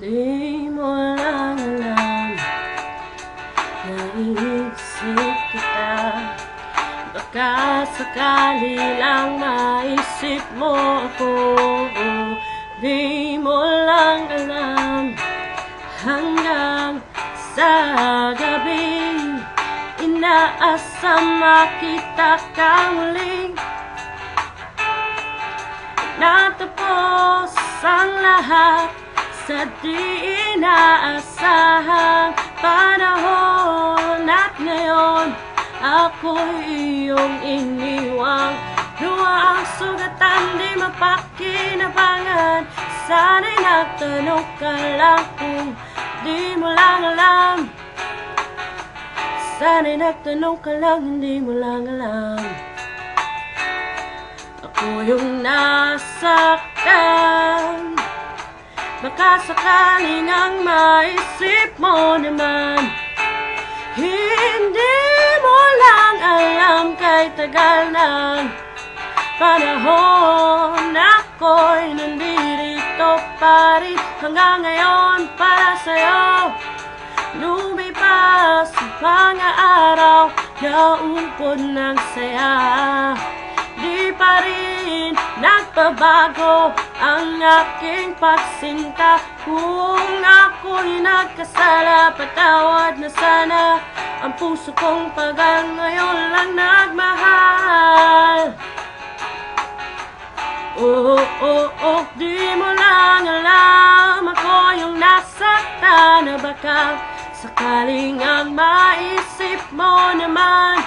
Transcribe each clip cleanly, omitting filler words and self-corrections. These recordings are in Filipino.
Di mo lang alam, naiisip kita. Baka sakali lang maisip mo ako. Di mo lang alam, hanggang sa gabi inaasam makita ka muling. Natapos ang lahat sa di inaasahang panahon, at ngayon ako'y iyong iniwang. Luha ang sugatan, di mapakinabangan. Sana'y nagtanong ka lang kung di mo lang alam. Sana'y nagtanong ka lang, hindi mo lang alam. Ako yung nasaktan. Baka sakaling ang maisip mo naman, hindi mo lang alam kay tagal ng panahon. Ako'y nandito pa rin hanggang ngayon para sa'yo. Lumipas ang mga araw, naumpod ng saya. Di pa rin nagbabago ang aking pagsinta. Kung ako'y nagkasala, patawad na sana. Ang puso kong pagal ngayon lang nagmahal. Oh, oh, oh, di mo lang alam, ako yung nasaktan. Na baka sakaling ang maisip mo naman,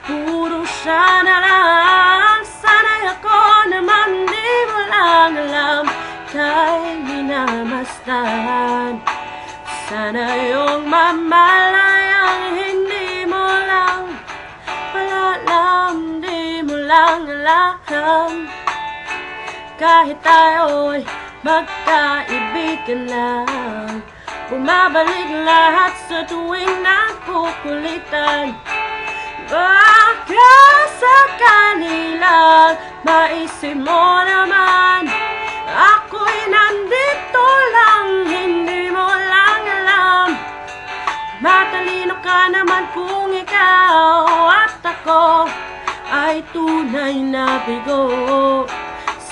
puro siya na lang. Sana'y ako naman di mo lang alam, kay minamasdan. Sana yung mamalayang hindi mo lang pala alam, di mo lang alam. Kahit tayo'y magkaibigan lang, bumabalik lahat sa tuwing nagkukulitan. Baka sakali lang maisip mo naman, ako'y nandito lang, hindi mo lang alam. Matalino ka naman kung ikaw at ako ay tunay na bigo.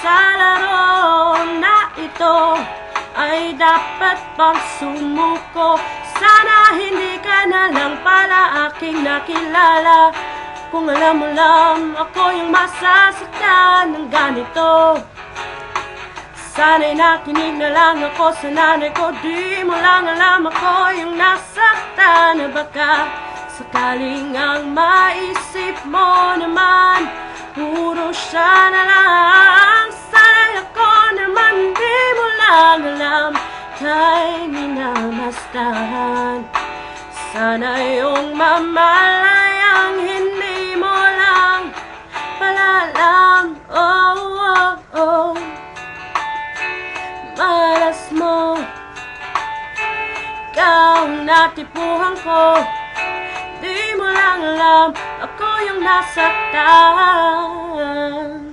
Sa laro na ito ay dapat pang sumuko. Sana hindi ka na lang pala aking nakilala. Kung alam mo lang ako yung masasaktan ng ganito. Sana'y nakinig na lang ako sa nanay ko. Di mo lang alam, ako yung nasaktan. Na baka sakaling ang maisip mo naman, puro siya na lang. Sana'y ako naman di mo lang alam, kay minamasdan. Sana yung mamalayang hindi mo lang pala alam. Oh, oh, oh, malas mo, ikaw ang natipuhan ko. Di mo lang alam, ako yung nasaktan.